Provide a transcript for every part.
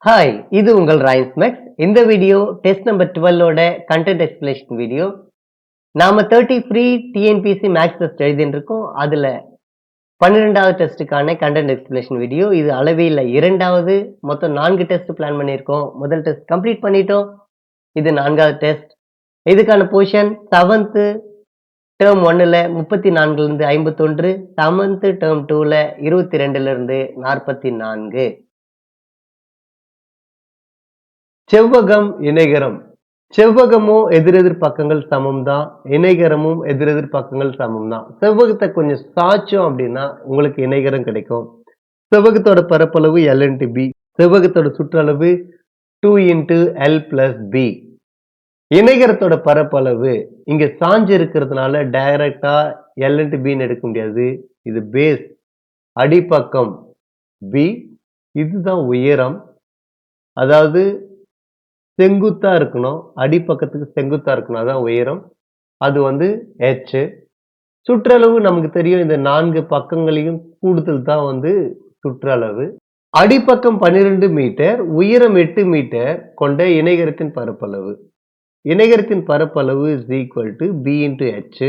Hi, இது உங்கள் rhymes maths. இந்த வீடியோ டெஸ்ட் நம்பர் 12 ஓட கண்டென்ட் எக்ஸ்பிளேஷன் வீடியோ. நாம 30 ஃப்ரீ டிஎன்பிஎஸ்சி மேக்ஸ் டெஸ்ட் எழுதிட்டு இருக்கோம். அதுல 12வது டெஸ்ட்டுக்கான கண்டென்ட் எக்ஸ்பிளேஷன் வீடியோ. இது அளவியல்ல இரண்டாவது. மொத்தம் 4 டெஸ்ட் பிளான் பண்ணியிருக்கோம். முதல் டெஸ்ட் கம்ப்ளீட் பண்ணிட்டோம். இது 4வது டெஸ்ட். இதுக்கான பொசிஷன் 7th டேர்ம் 1ல 34 இருந்து 51, 7th டேர்ம் 2ல 22 இருந்து 44. செவ்வகம் இணைகரம். செவ்வகமும் எதிரெதிர் பக்கங்கள் சமம் தான், இணைகரமும் எதிரெதிர் பக்கங்கள் சமம் தான். செவ்வகத்தை கொஞ்சம் சாய்ச்சோம் அப்படின்னா உங்களுக்கு இணைகரம் கிடைக்கும். செவ்வகத்தோட பரப்பளவு L × B, செவ்வகத்தோட சுற்றளவு 2 × L + B. இணைகரத்தோட பரப்பளவு இங்க சாஞ்சு இருக்கிறதுனால டைரக்டா L × B எடுக்க முடியாது. இது பேஸ், அடிப்பக்கம் B, இதுதான் உயரம். அதாவது செங்குத்தா இருக்கணும், அடிப்பக்கத்துக்கு செங்குத்தா இருக்கணும், அதான் உயரம். அது h. சுற்றளவு நமக்கு தெரியும், இந்த 4 பக்கங்களையும் கூடுதல் தான் சுற்றளவு. அடிப்பக்கம் 12 மீட்டர், உயரம் 8 மீட்டர் கொண்ட இணைகரத்தின் பரப்பளவு. இணைகரத்தின் பரப்பளவு is equal to B × h.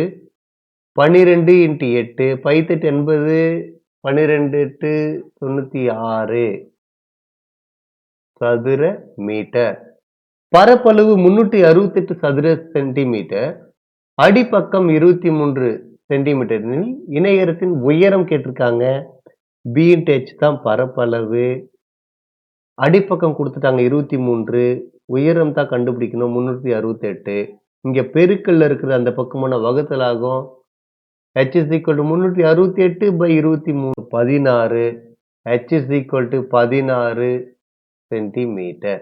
12 × 8, 18 என்பது 12 8 96 சதுர மீட்டர். பரப்பளவு 368 சதுர சென்டிமீட்டர், அடிப்பக்கம் 23 சென்டிமீட்டர். இணைகரத்தின் உயரம் கேட்டிருக்காங்க. B × h தான் பரப்பளவு. அடிப்பக்கம் கொடுத்துட்டாங்க 23, உயரம் தான் கண்டுபிடிக்கணும் 368. இங்க பெருக்கல்ல இருக்கிற அந்த பக்கமான வகுத்தல் ஆகும். h is equal to 368/23 16. h is equal to 16 centimetre.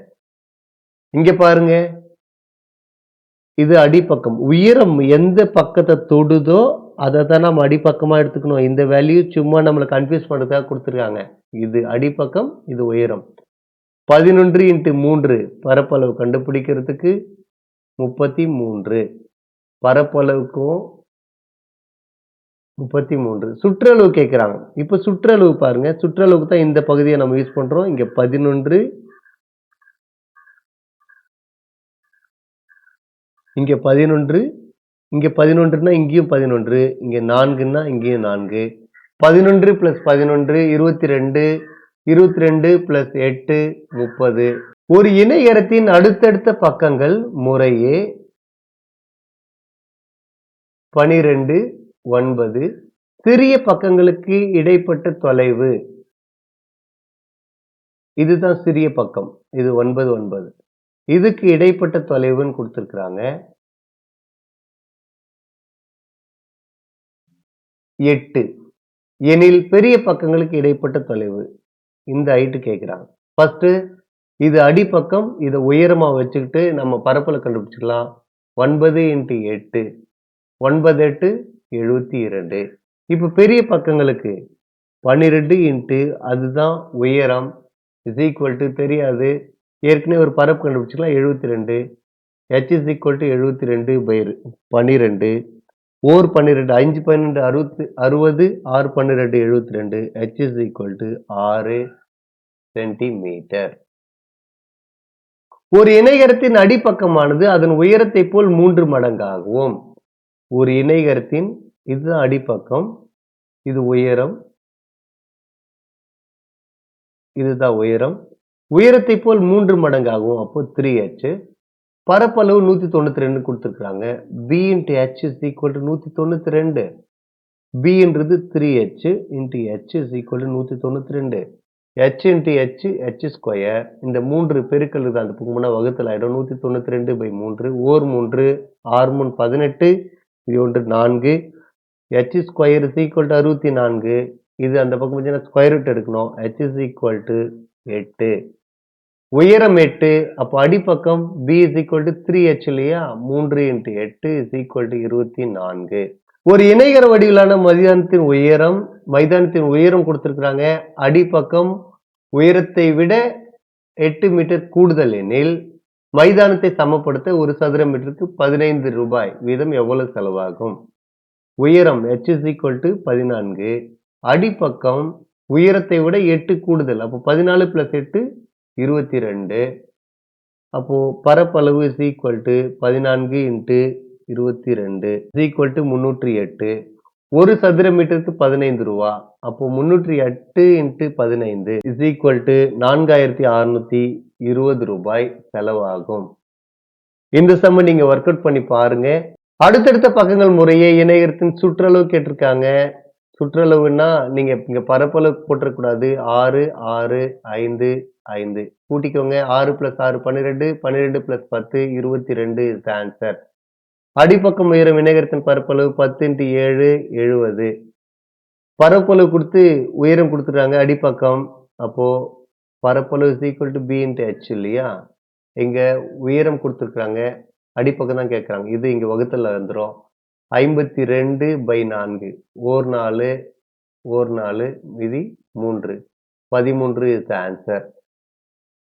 இங்க பாருங்க, இது அடிப்பக்கம். உயரம் எந்த பக்கத்தை தொடுதோ அதை தான் நம்ம அடிப்பக்கமா எடுத்துக்கணும். இந்த வேல்யூ சும்மா நம்மளை கன்ஃபியூஸ் பண்ணுறதுக்காக கொடுத்துருக்காங்க. இது அடிப்பக்கம், இது உயரம். 11 × 3 பரப்பளவு கண்டுபிடிக்கிறதுக்கு 33. பரப்பளவுக்கும் 33. சுற்றளவு கேட்குறாங்க. இப்போ சுற்றளவு பாருங்க, சுற்றளவுக்கு தான் இந்த பகுதியை நம்ம யூஸ் பண்றோம். இங்க 11, இங்க 11, இங்க 11னா இங்கேயும் 11, இங்க 4ன்னா இங்கேயும் 4. 11 + 11 22, 22 + 8 30. ஒரு இணைகரத்தின் அடுத்தடுத்த பக்கங்கள் முறையே 12, 9. சிறிய பக்கங்களுக்கு இடைப்பட்ட தொலைவு, இதுதான் சிறிய பக்கம், இது 9, 9. இதுக்கு இடைப்பட்ட தொலைவுன்னு கொடுத்திருக்கிறாங்க 8. எனில் பெரிய பக்கங்களுக்கு இடைப்பட்ட தொலைவு இந்த ஹைட் கேட்கிறாங்க. ஃபர்ஸ்ட் இது அடிப்பக்கம், இதை உயரமா வச்சுக்கிட்டு நம்ம பரப்பளவு கண்டுபிடிச்சிக்கலாம். 9 × 8, 9 8 72. இப்ப பெரிய பக்கங்களுக்கு 12 × அதுதான் உயரம் is equal to தெரியாது, ஏற்கனவே ஒரு பரப்பு கண்டுபிடிச்சிக்கலாம் 72. h is equal to 72/12. 12 5 12 60 6 12 72. h is equal to 6 centimetre. ஒரு இணைகரத்தின் அடிப்பக்கமானது அதன் உயரத்தை போல் 3 மடங்காகவும், ஒரு இணைகரத்தின் இதுதான் அடிப்பக்கம், இது உயரம், இதுதான் உயரம், உயரத்தை போல் 3 மடங்காகவும், அப்போ 3h. பரப்பளவு 192 கொடுத்திருக்காங்க. B × h is equal to 192. B என்றது 3h × h is equal to 192. h × h h². இந்த 3 பெருக்கல் தான் அந்த பக்கம்னா வகுத்தல் ஆயிடும். 192/3 ஓர் 3 6 3 18, இது 1 4. h² is equal to 64. இது அந்த பக்கம் பார்த்தீங்கன்னா ஸ்கொயர் ரூட் எடுக்கணும். h is equal to 8. உயரம் 8, அப்போ அடிப்பக்கம் B is equal to 3h இல்லையா, 3 × 8 is equal to 24. ஒரு இணைகர வடிவிலான மைதானத்தின் உயரம் கொடுத்திருக்கிறாங்க. அடிப்பக்கம் உயரத்தை விட 8 மீட்டர் கூடுதல் எனில் மைதானத்தை சமப்படுத்த ஒரு சதுர மீட்டருக்கு 15 ரூபாய் வீதம் எவ்வளவு செலவாகும்? உயரம் h is equal to 14. அடிப்பக்கம் உயரத்தை விட 8 கூடுதல், அப்போ 14 + 8 22. அப்போ பரப்பளவு is equal to 14 into 22 is equal to 308. ஒரு சதுர மீட்டருக்கு 15 ரூபா. அப்போ 308 into 15 is equal to 4620 ரூபாய் செலவாகும். இந்த சம்ம நீங்க ஒர்க் அவுட் பண்ணி பாருங்க. அடுத்தடுத்த பக்கங்கள் முறையே இணையத்தின் சுற்றளவு கேட்டிருக்காங்க. சுற்றளவுன்னா நீங்க இங்க பரப்பளவு போட்டுறக்கூடாது. 6 6 5 5 கூட்டிக்கோங்க. 6 + 6 12 12 + 10 22 is the answer. அடிப்பக்கம் உயரம் இணையத்தின் பரப்பளவு 10 × 7 70. பரப்பளவு கொடுத்து உயரம் கொடுத்துட்டாங்க அடிப்பக்கம். அப்போ பரப்பளவு is equal to b × h இல்லையா? இங்க உயரம் கொடுத்துருக்காங்க, அடிப்பக்கம் தான் கேட்கறாங்க. இது இங்க வகுத்தல்ல வந்துரும். 52/4 ஓர் 4 ஓர் 4 மீதி 3 13 is the answer.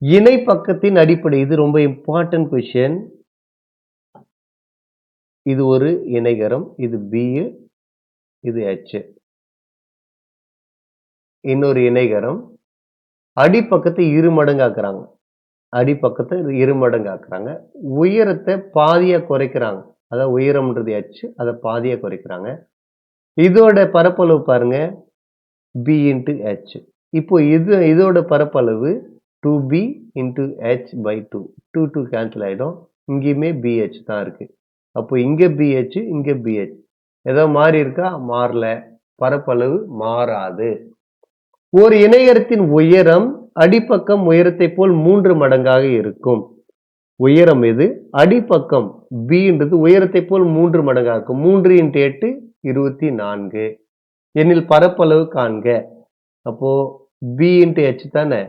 இணை பக்கத்தின் அடிப்படை, இது ரொம்ப இம்பார்ட்டன்ட் கொஸ்டின். இது ஒரு இணைகரம், இது b, இது h. இன்னொரு இணைகரம் அடிப்பக்கத்தை இரு மடங்காக்குறாங்க. அடிப்பக்கத்தை இரு மடங்காக்குறாங்க. உயரத்தை பாதியா குறைக்கிறாங்க. அதாவது உயரம்ன்றது h, அதை பாதியா குறைக்கிறாங்க. இதோட பரப்பளவு பாருங்க b × h. இப்போ இதோட பரப்பளவு 2b × h/2. 2 கேன்சல் ஆயிடும். இங்கேயுமே bh தான் இருக்கு. அப்போ இங்க bh, இங்க bh. ஏதோ மாறி இருக்கா? மாறல. பரப்பளவு மாறாது. ஒரு இணைகரத்தின் உயரம் அடிப்பக்கம் உயரத்தை போல் 3 மடங்காக இருக்கும். உயரம் எது? அடிப்பக்கம் bன்றது உயரத்தை போல் 3 மடங்காக இருக்கும். 3 × 8 24. எனில் பரப்பளவு காண்க. அப்போ b × h தானே.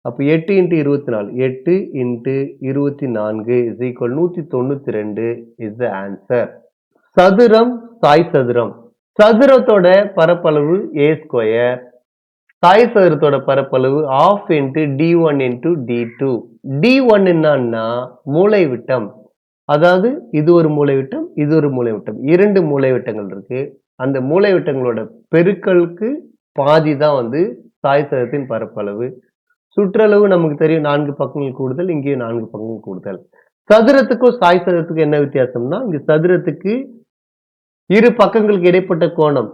அப்போ 8 × 24 8 × 24 is equal 192 is the answer. சதுரம் சாய் சதுரம். சதுரத்தோட பரப்பளவு a². சாய் சதுரத்தோட பரப்பளவு ½ × d1 × d2. d1 என்னன்னா மூலைவிட்டம். அதாவது இது ஒரு மூலைவிட்டம், இது ஒரு மூலைவிட்டம். 2 மூலைவிட்டங்கள் இருக்கு. அந்த மூலைவிட்டங்களோட பெருக்கலுக்கு பாதி தான் சாய் சதுரத்தின் பரப்பளவு. சுற்றளவு நமக்கு தெரியும், 4 பக்கங்கள் கூடுதல். இங்கேயும் 4 பக்கங்கள் கூடுதல். சதுரத்துக்கும் சாய் சதுரத்துக்கும் என்ன வித்தியாசம்னா, இங்க சதுரத்துக்கு இரு பக்கங்களுக்கு இடைப்பட்ட கோணம்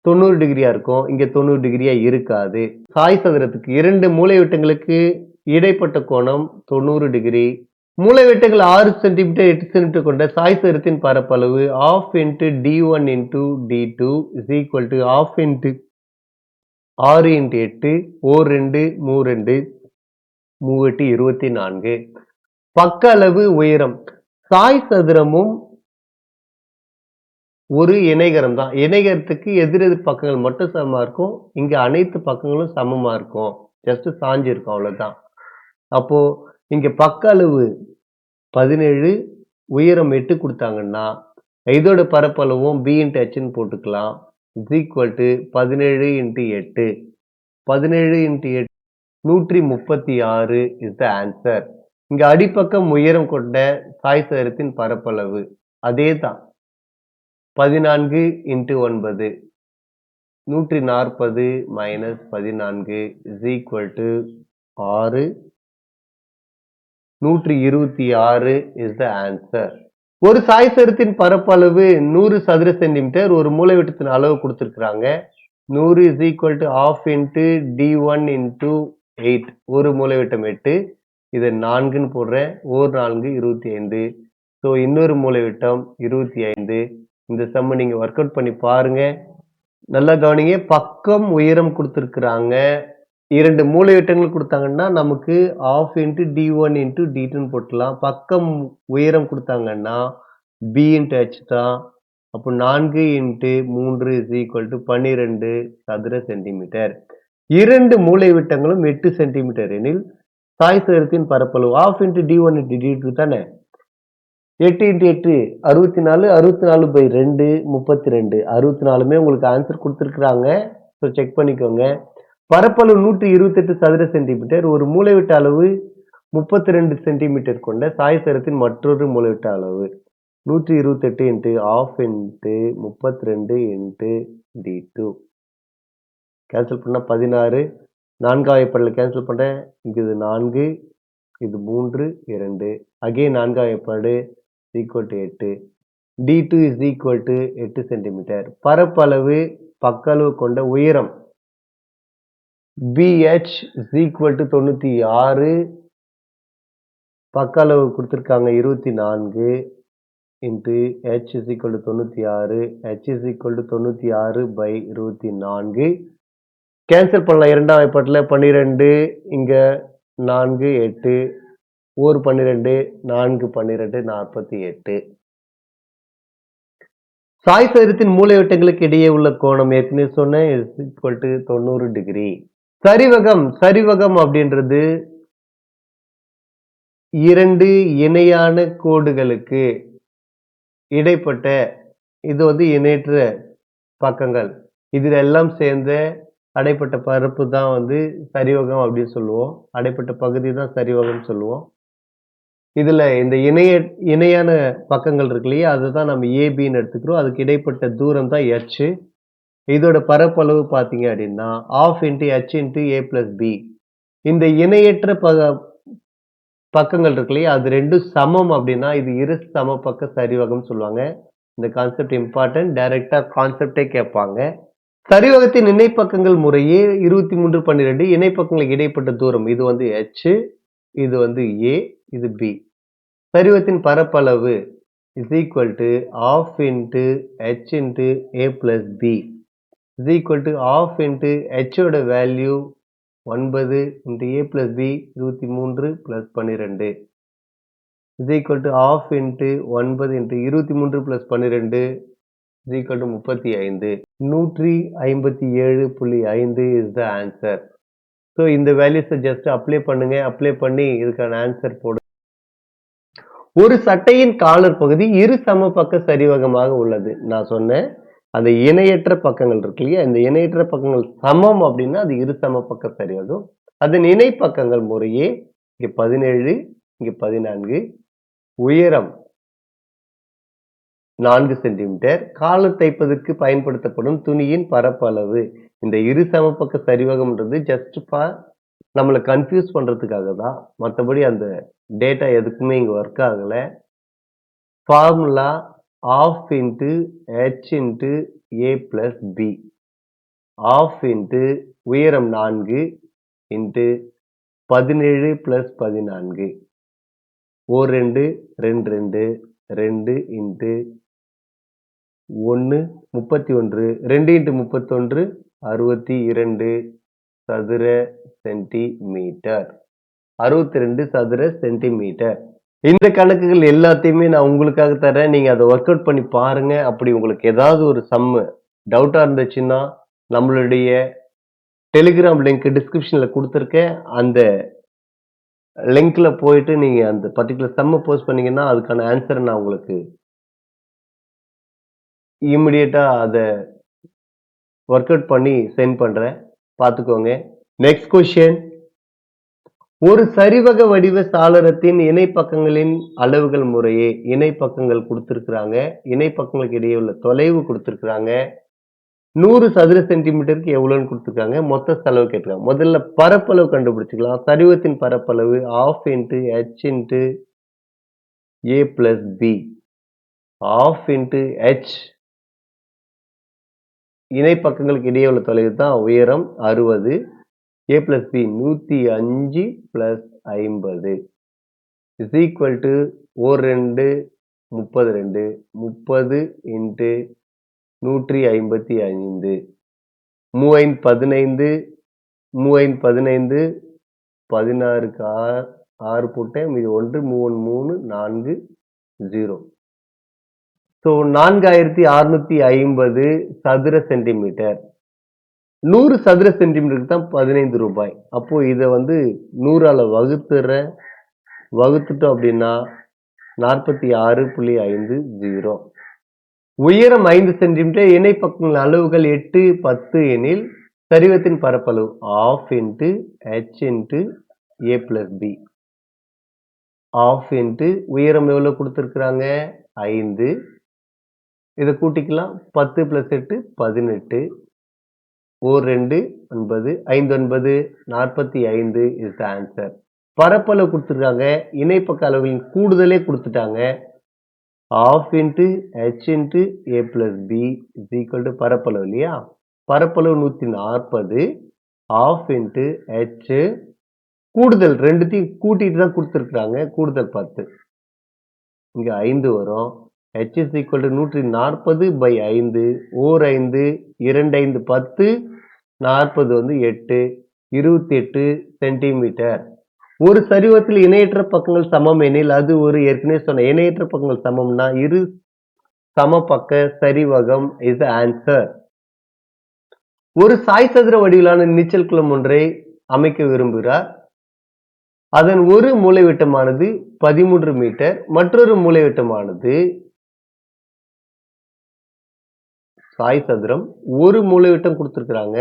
90 டிகிரியா இருக்கும். இங்க 90 டிகிரியா இருக்காது. சாய் சதுரத்துக்கு 2 மூலைவிட்டங்களுக்கு இடைப்பட்ட கோணம் 90 டிகிரி. மூலைவிட்டங்கள் 6 சென்டிமீட்டர் 8 சென்டிமீட்டர் கொண்ட சாய் சதுரத்தின் பரப்பளவு ½ × d1 × d2 is equal to ½ × 6 × 8 ஓர் 2 32 3 24. பக்க அளவு உயரம். சாய் சதுரமும் ஒரு இணைகரம் தான். இணைகரத்துக்கு எதிரெதிர் பக்கங்கள் மட்டும் சமமா இருக்கும். இங்க அனைத்து பக்கங்களும் சமமா இருக்கும். ஜஸ்ட் சாஞ்சு இருக்கும், அவ்வளவுதான். அப்போ இங்க பக்க அளவு 17, உயரம் 8 கொடுத்தாங்கன்னா இதோட பரப்பளவும் b × h ன்னு போட்டுக்கலாம். is equal to 17 × 8. 17 × 8 136 is the answer. இங்க அடிப்பக்கம் உயரம் கொண்ட சாய் சதுரத்தின் பரப்பளவு அதே தான். 14 × 9 140 - 14 is equal to 6. 126 is the answer. ஒரு சாய் சதுரத்தின் பரப்பளவு 100 சதுர சென்டிமீட்டர். ஒரு மூலைவிட்டத்தின் அளவு கொடுத்திருக்காங்க. 100 is equal to ½ × d1 × 8. ஒரு மூலைவிட்டம் 8. இதை 4ன்னு போடுறேன். ஓர் 4 25. ஸோ இன்னொரு மூலைவிட்டம் 25. இந்த சம்ம நீங்க ஒர்க் அவுட் பண்ணி பாருங்க. நல்லா கவனிங்க. பக்கம் உயரம் கொடுத்திருக்கிறாங்க. 2 மூலைவிட்டங்கள் கொடுத்தாங்கன்னா நமக்கு ½ × d1 × d2 போட்டலாம். பக்கம் உயரம் கொடுத்தாங்கன்னா b × h தான். அப்போ 4 × 3 is equal to 12 சதுர சென்டிமீட்டர். 2 மூலைவிட்டங்களும் 8 சென்டிமீட்டர் எனில் சாய் சதுரத்தின் பரப்பளவு ½ × d1 × d2 தானே. 8 × 8 64. 64/2 32. 64மே உங்களுக்கு ஆன்சர் கொடுத்துருக்குறாங்க. ஸோ செக் பண்ணிக்கோங்க. பரப்பளவு 128 சதுர சென்டிமீட்டர். ஒரு மூலைவிட்ட அளவு 32 சென்டிமீட்டர் கொண்ட சாய் சதுரத்தின் மற்றொரு மூலைவிட்ட அளவு 128 × ½ × 32 × d2. கேன்சல் பண்ணா 16. 4ஆம் ஏற்பாடுல கேன்சல் பண்றேன். இங்க இது 4, இது 3, 2. அகைன் 4ஆம் ஏற்பாடு equal to 8. D2 is equal to 8 centimetre. பரப்பளவு பக்களவு கொண்ட உயரம் BH is equal to 96. பக்களவு கொடுத்திருக்காங்க 24 into H is equal to 96. H is equal to 96 by 24. Cancel பண்ணலாம். இரண்டாம் ஏற்பாட்டில் 12, இங்க 4, 8, ஒரு 12, 4, 12, 48. சாய் சதுரத்தின் மூலைவிட்டங்களுக்கு இடையே உள்ள கோணம் ஏற்கனவே சொன்னேன் is equal to 90 டிகிரி. சரிவகம் அப்படின்றது இரண்டு இணையான கோடுகளுக்கு இடைப்பட்ட இது வந்து இணையற்ற பக்கங்கள் இதில் எல்லாம் சேர்ந்த அடைப்பட்ட பரப்பு தான் வந்து சரிவகம் அப்படின்னு சொல்லுவோம். அடைப்பட்ட பகுதி தான் சரிவகம் சொல்லுவோம். இதுல இந்த இணையான பக்கங்கள் இருக்கு இல்லையா, அதுதான் நம்ம ஏபின்னு எடுத்துக்கிறோம். அதுக்கு இடைப்பட்ட தூரம் தான் H. இதோட பரப்பளவு பார்த்தீங்க அப்படின்னா ½ into H into A plus B. இந்த இணையற்ற பக்கங்கள் இருக்கு இல்லையா, அது ரெண்டும் சமம் அப்படின்னா இது இரு சமபக்க சரிவகம் சொல்லுவாங்க. இந்த கான்செப்ட் இம்பார்ட்டன்ட். டைரக்டா கான்செப்டே கேட்பாங்க. சரிவகத்தின் இணைப்பக்கங்கள் முறையே 23, 12. இணைப்பக்கங்களுக்கு இடைப்பட்ட தூரம் இது வந்து H, இது வந்து A, இது B. சரிவகத்தின் பரப்பளவு is equal to ½ into H into A plus B is equal to ½ into H ஓட value 9 into A plus B 23 plus 12 is equal to ½ into 9 into 23 plus 12 is equal to 35. 157.5 is the answer. So இந்த வேல்யூஸை just apply பண்ணுங்க. Apply பண்ணி இதுக்கான answer போடு. ஒரு சட்டையின் collar பகுதி இரு சமபக்க சரிவகமாக உள்ளது. நான் சொன்னேன் அந்த இணையற்ற பக்கங்கள் இருக்கு இல்லையா, இந்த இணையற்ற பக்கங்கள் சமம் அப்படின்னா அது இரு சமபக்க சரிவகம். அதன் இணை பக்கங்கள் முறையே இங்க 17, இங்க 14. உயரம் 4 சென்டிமீட்டர். காலர் தைப்பதற்கு பயன்படுத்தப்படும் துணியின் பரப்பளவு. இந்த இரு சமபக்க சரிவகம்ன்றது ஜஸ்ட் நம்மளை கன்ஃபியூஸ் பண்றதுக்காக தான். மற்றபடி அந்த டேட்டா எதுக்குமே இங்க ஒர்க் ஆகல. Formula ½ into H into A plus B. ½ into உயரம் 4 into 17 plus 14. 2 2 2 into 1 31. 2 into 31 62 சதுர சென்டிமீட்டர். 62 சதுர சென்டிமீட்டர். இந்த கணக்குகள் எல்லாத்தையுமே நான் உங்களுக்காக தரேன். நீங்க அதை ஒர்க் அவுட் பண்ணி பாருங்க. அப்படி உங்களுக்கு ஏதாவது ஒரு சம்மு டவுட்டா இருந்துச்சுன்னா நம்மளுடைய டெலிகிராம் லிங்க் டிஸ்கிரிப்ஷன்ல கொடுத்துருக்கேன். அந்த லிங்க்ல போயிட்டு நீங்க அந்த பர்டிகுலர் சம்மை போஸ்ட் பண்ணீங்கன்னா அதுக்கான ஆன்சரை நான் உங்களுக்கு இமிடியேட்டா அதை ஒர்க் அவுட் பண்ணி சென்ட் பண்றேன். பார்த்துக்கோங்க. Next question. ஒரு சரிவக வடிவ சாளரத்தின் இணைப்பக்கங்களின் அளவுகள் முறையே. இணைப்பக்கங்கள் கொடுத்திருக்கிறாங்க. இணைப்பக்கங்களுக்கு இடையே உள்ள தொலைவு கொடுத்திருக்கிறாங்க. 100 சதுர சென்டிமீட்டருக்கு எவ்வளவுன்னு கொடுத்திருக்காங்க. மொத்த செலவு கேட்டிருக்காங்க. முதல்ல பரப்பளவு கண்டுபிடிச்சுக்கலாம். சரிவத்தின் பரப்பளவு ½ into H into A plus B. ½ into H இணைப்பக்கங்களுக்கு இடையே உள்ள தொலைவு தான் உயரம் 60. A plus B 105 plus 50 is equal to 32 32 30 into 155. 3 15 16க்கு 6 போட்டேன். இது 1 3 3 4 0. ஸோ 4650 சதுர சென்டிமீட்டர். 100 சதுர சென்டிமீட்டருக்கு தான் 15 ரூபாய். அப்போ இதை வந்து 100ஆல வகுத்துட்டோம் அப்படின்னா 46.50. உயரம் 5 சென்டிமீட்டர். இணைப்பக்கங்கள் அளவுகள் 8 10 எனில் சரிவத்தின் பரப்பளவு ½ into H into A plus B. ½ into உயரம் எவ்வளவு கொடுத்திருக்கிறாங்க 5. இதை கூட்டிக்கலாம். 10 plus 8 18. ஓர் 2 9 5 9 45 இஸ் த ஆன்சர். பரப்பளவு கொடுத்துருக்காங்க. இணைப்பக்க அளவுகளின் கூடுதலே கொடுத்துட்டாங்க. half into h into a plus b is equal to பரப்பளவு இல்லையா? பரப்பளவு 140 half into h கூடுதல் ரெண்டுத்தையும் கூட்டிட்டு தான் கொடுத்துருக்காங்க. கூடுதல் 10. இங்க 5 வரும். h is equal to 140 by 5 ஓர் 5 2 5 10 40 வந்து 8 28 சென்டிமீட்டர். ஒரு சரிவத்தில் இணையற்ற பக்கங்கள் சமம் எனில் அது ஒரு ஏற்கனவே சொன்ன இணையற்ற பக்கங்கள் சமம்னா இரு சமபக்க சரிவகம் இஸ் ஆன்சர். ஒரு சாய் சதுர வடிவிலான நீச்சல் குளம் ஒன்றை அமைக்க விரும்புகிறார். அதன் ஒரு மூலைவிட்டமானது 13 மீட்டர், மற்றொரு மூலைவிட்டமானது சாய் சதுரம் ஒரு மூலைவிட்டம் கொடுத்திருக்கிறாங்க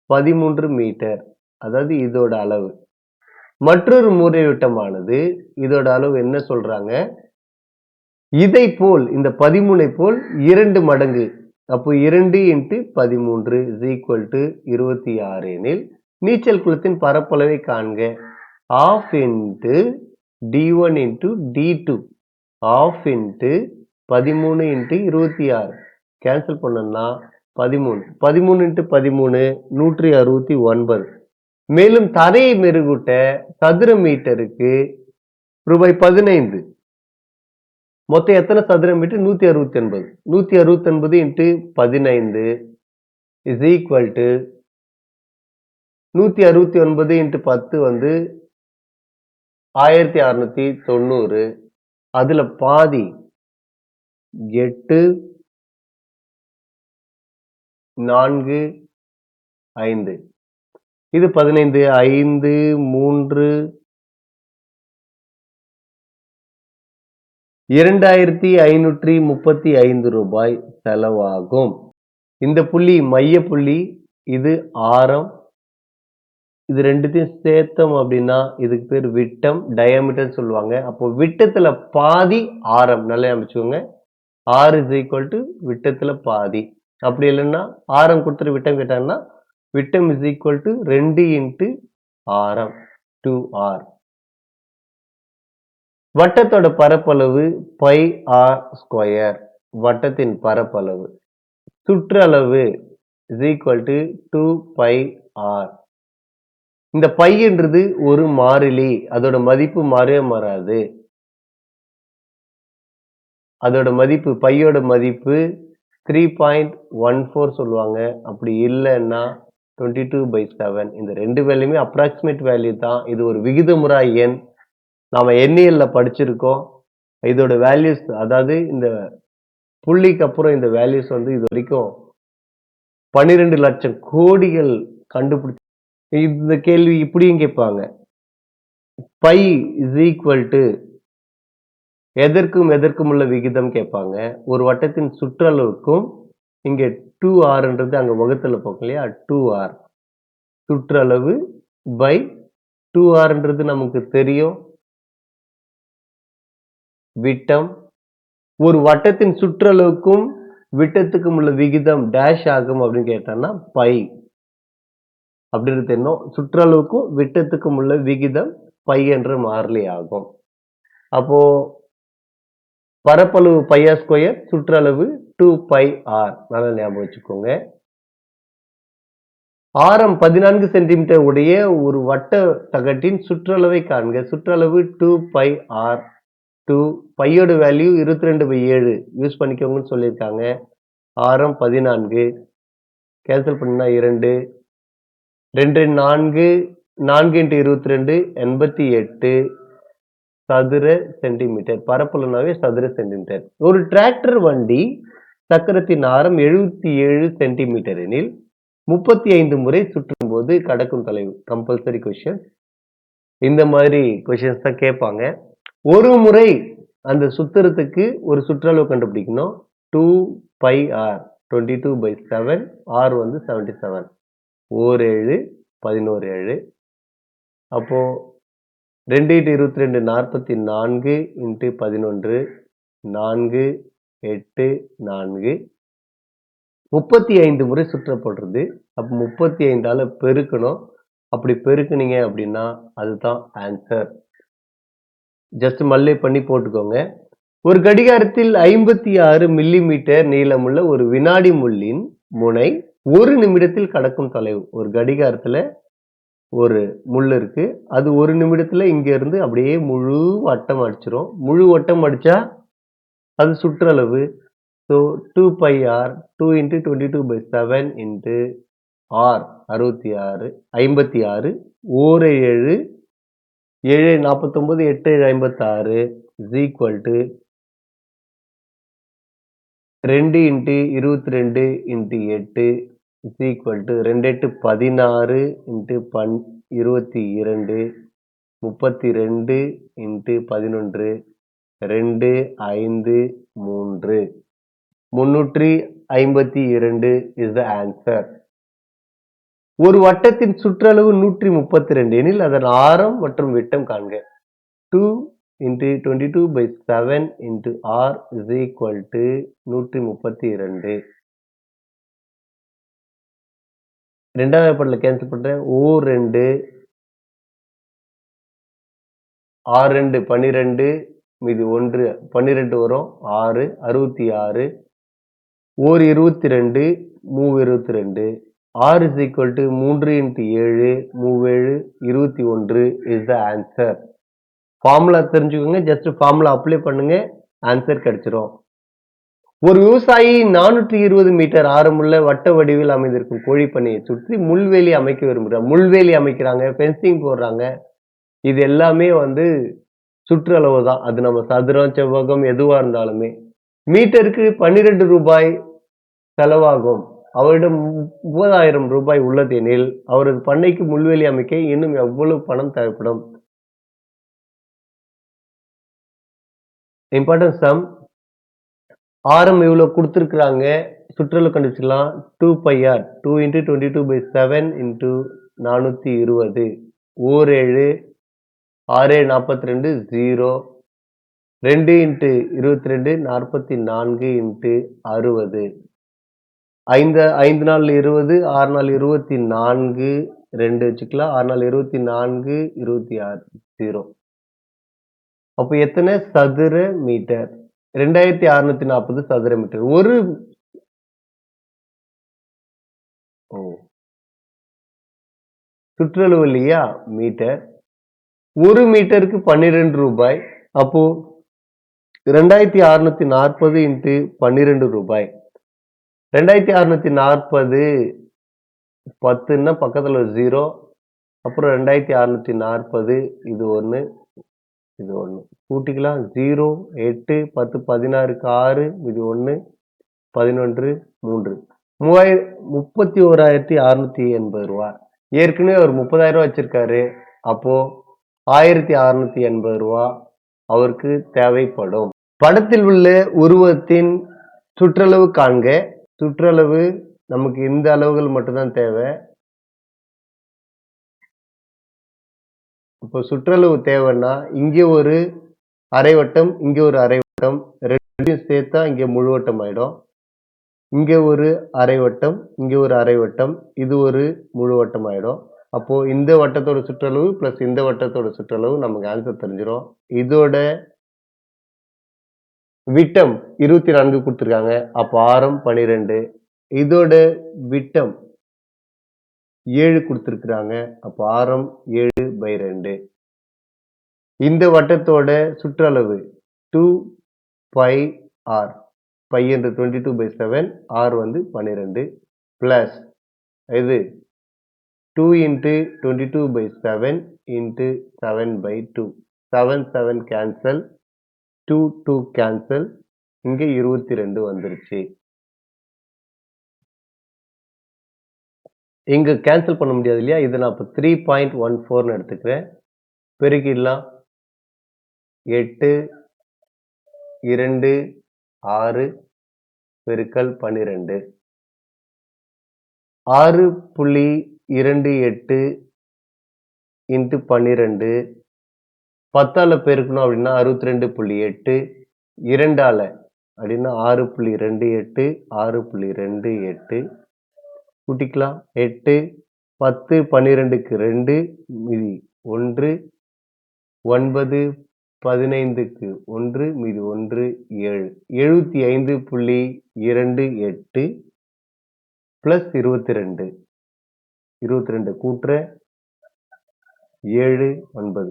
13 மீட்டர், அதாவது இதோட அளவு. மற்றொரு மூலைவிட்டமானது இதோட அளவு என்ன சொல்றாங்க? இதை போல் இந்த 13 போல் 2 மடங்கு, அப்போ 2 into 13 is equal to 26 எனில் நீச்சல் குளத்தின் பரப்பளவை காண்க. half into d1 into d2 half into 13 into 26 cancel பண்ணோம்னா 13 into 13 169. மேலும் தரையை மெருகூட்ட சதுர மீட்டருக்கு ரூபாய் 15. மொத்தம் எத்தனை சதுர metre? 169. 169 into 15 is equal to 169 into 10 வந்து 1690. அதுல பாதி 8 4 5 இது 15 5 3 2535 ரூபாய் செலவாகும். இந்த புள்ளி மைய புள்ளி, இது ஆரம். இது ரெண்டுத்தையும் சேர்த்தோம் அப்படின்னா இதுக்கு பேர் விட்டம், டயாமீட்டர் சொல்லுவாங்க. அப்போ விட்டத்துல பாதி ஆரம். நல்லா அமைச்சுக்கோங்க. r is equal to விட்டத்துல பாதி. அப்படி இல்லைன்னா ஆரம் கொடுத்துட்டு விட்டம் கேட்டாங்கன்னா விட்டம் is equal to 2 into ஆரம் 2r. வட்டத்தோட பரப்பளவு பை r ஸ்கொயர். வட்டத்தின் பரப்பளவு. சுற்றளவு is equal to 2 pi r. இந்த பைன்றது ஒரு மாறிலி, அதோட மதிப்பு மாறவே மாறாது. அதோட மதிப்பு பையோட மதிப்பு 3.14 சொல்லுவாங்க. அப்படி இல்லைன்னா 22/7. இந்த ரெண்டு வேல்யூமே அப்ராக்சிமேட் வேல்யூ தான். இது ஒரு விகிதமுறா எண். நாம எண்ணியல்ல படிச்சிருக்கோம். இதோட வேல்யூஸ், அதாவது இந்த புள்ளிக்கு அப்புறம் இந்த வேல்யூஸ் வந்து இது வரைக்கும் 12 லட்சம் கோடிகள் கண்டுபிடிச்சு. இந்த கேள்வி இப்படியும் கேட்பாங்க. பை இஸ் ஈக்குவல் டு எதற்கும் எதற்கும் உள்ள விகிதம் கேட்பாங்க. ஒரு வட்டத்தின் சுற்றளவுக்கும் இங்க 2rன்றது அங்க வகுத்தல போகும் இல்லையா, 2r சுற்றளவு பை 2rன்றது நமக்கு தெரியும் விட்டம். ஒரு வட்டத்தின் சுற்றளவுக்கும் விட்டத்துக்கும் உள்ள விகிதம் டேஷ் ஆகும் அப்படின்னு கேட்டான்னா பை அப்படின்றது என்ன, சுற்றளவுக்கும் விட்டத்துக்கும் உள்ள விகிதம் பை என்ற மாறிலி ஆகும். அப்போ பரப்பளவு பையா ஸ்கொயர், சுற்றளவு 2πr. நல்லா ஞாபகம் வச்சுக்கோங்க. ஆரம் 14 சென்டிமீட்டர் உடைய ஒரு வட்ட தகட்டின் சுற்றளவை காண்க. சுற்றளவு 2πr. 2 பையோட வேல்யூ 22/7 யூஸ் பண்ணிக்கோங்கன்னு சொல்லியிருக்காங்க. ஆரம் 14 கேன்சல் பண்ணா 2 2 4 4 into 22 88 சதுர சென்டிமீட்டர். பரப்பளவுனாவே சதுர சென்டிமீட்டர். ஒரு டிராக்டர் வண்டி சக்கரத்தின் ஆரம் 77 சென்டிமீட்டர் எனில் 35 முறை சுற்றும் போது கடக்கும் தொலைவு. Compulsory question. இந்த மாதிரி கொஸ்டின்ஸ் தான் கேட்பாங்க. ஒரு முறை அந்த சுத்துறதுக்கு ஒரு சுற்றளவு கண்டுபிடிக்கணும். 2πr 22/7. r வந்து 77. ஓர் 7 11 7. அப்போ 2 into 22 44 into 11 4 8 4 35 முறை சுற்றப்படுறது. அப்ப 35ஆல பெருக்கணும். அப்படி பெருக்குனீங்க அப்படின்னா அதுதான் ஆன்சர். ஜஸ்ட் மல்லே பண்ணி போட்டுக்கோங்க. ஒரு கடிகாரத்தில் 56 மில்லிமீட்டர் நீளமுள்ள ஒரு வினாடி முள்ளின் முனை 1 நிமிடத்தில் கடக்கும் தொலைவு. ஒரு கடிகாரத்துல ஒரு முள் இருக்கு. அது 1 நிமிடத்துல இங்க இருந்து அப்படியே முழு வட்டம் அடிச்சிரும். முழு வட்டம் அடிச்சா அது சுற்றளவு. So 2 pi R 2 into 22/7 into R 66 56 ஓர் 7 7 49 8 56 is equal to 2 into 22 into 8 is equal to 2 8 16 into 22 32 into 11 2 5 3 352 is the answer. ஒரு வட்டத்தின் சுற்றளவு 132 எனில் அதன் ஆரம் மற்றும் விட்டம் காண்க. 2 into 22/7 into R is equal to 132. ரெண்டாவது ஏற்பாட்டில் கேன்சல் பண்றேன். O2 R2 12 மீதி 1 12 வரும் 6 66 ஓர் 22 22 R is equal to 3 into 7 7 21 is the answer. Formula தெரிஞ்சுக்கோங்க. ஜஸ்ட் ஃபார்முலா அப்ளை பண்ணுங்க, ஆன்சர் கிடைச்சிரும். ஒரு விவசாயி 420 மீட்டர் ஆரமுள்ள வட்ட வடிவில் அமைந்திருக்கும் கோழி பண்ணையை சுற்றி முள்வேலி அமைக்க விரும்புகிறார். முள்வேலி அமைக்கிறாங்க, ஃபென்சிங் போடுறாங்க. இது எல்லாமே வந்து சுற்றளவு தான். அது நம்ம சதுரம், செவ்வகம் எதுவா இருந்தாலுமே. மீட்டருக்கு 12 ரூபாய் செலவாகும். அவரிடம் 30,000 ரூபாய் உள்ளது எனில் அவரது பண்ணைக்கு முள்வேலி அமைக்க இன்னும் எவ்வளவு பணம் தேவைப்படும்? Important sum. ஆரம் இவ்வளவு கொடுத்துருக்குறாங்க. சுற்றளவு கண்டுபிடிச்சிக்கலாம். 2 பை ஆர் 2 இன்ட்டு 22/7 இன்ட்டு 420 ஓர் 7 6 42 0 2 இன்ட்டு 22 44 இன்ட்டு 60 5 நாள் 20 6 நாள் 24 2 வச்சுக்கலாம். 6 நாள் 24 26 0. அப்போ எத்தனை சதுர மீட்டர்? 2640 சதுர மீட்டர். ஒரு சுற்றளவு இல்லையா மீட்டர். ஒரு மீட்டருக்கு 12 ரூபாய். அப்போ 2640 இன்ட்டு 12 ரூபாய். 2640 10ன்னா பக்கத்துல 0. அப்புறம் 2640 இது 1 இது 1 கூட்டிக்கலாம். 0 8 10 16க்கு 6 இது 1 11 3 31,680 ரூபாய். ஏற்கனவே ஒரு 30,000 ரூபாய் வச்சிருக்காரு. அப்போ 1,680 ரூபாய் அவருக்கு தேவைப்படும். படத்தில் உள்ள உருவத்தின் சுற்றளவு காண்க. சுற்றளவு நமக்கு இந்த அளவுகள் மட்டும்தான் தேவை. இப்போ சுற்றளவு தேவைன்னா இங்கே ஒரு அரைவட்டம், இங்கே ஒரு அரைவட்டம், ரெண்டையும் சேர்த்தா இங்கே முழுவட்டம் ஆயிடும். இங்கே ஒரு அரைவட்டம், இங்கே ஒரு அரைவட்டம், இது ஒரு முழுவட்டம் ஆயிடும். அப்போ இந்த வட்டத்தோட சுற்றளவு பிளஸ் இந்த வட்டத்தோட சுற்றளவு நமக்கு ஆன்சர் தெரிஞ்சிடும். இதோட விட்டம் 24 கொடுத்துருக்காங்க. அப்போ ஆரம் 12. இதோட விட்டம் 7 கொடுத்துருக்குறாங்க. அப்போ ஆரம் 7/2. இந்த வட்டத்தோட சுற்றளவு 2 பை ஆர். பை என்று 22/7, ஆர் வந்து 12 பிளஸ் இது 2 இன்ட்டு 22/7 இன்ட்டு 7/2. 7 7 கேன்சல், 2 2 கேன்சல், இங்கே 22 வந்துருச்சு. இங்க கேன்சல் பண்ண முடியாது இல்லையா? இதை நான் இப்போ 3.14 எடுத்துக்கிறேன். பெருக்கிடலாம். 8 2 6 பெருக்கல் 12 6.28 இன்ட்டு 12 10ஆல பெருக்கணும் அப்படின்னா 62.8 2ஆல அப்படின்னா 6.28 6.28 கூட்டிக்கலாம். 8 10 12க்கு 2 மீதி 1 9 15க்கு 1 மீதி 1 7 75.28 பிளஸ் 22 22 கூட்டுற 7 9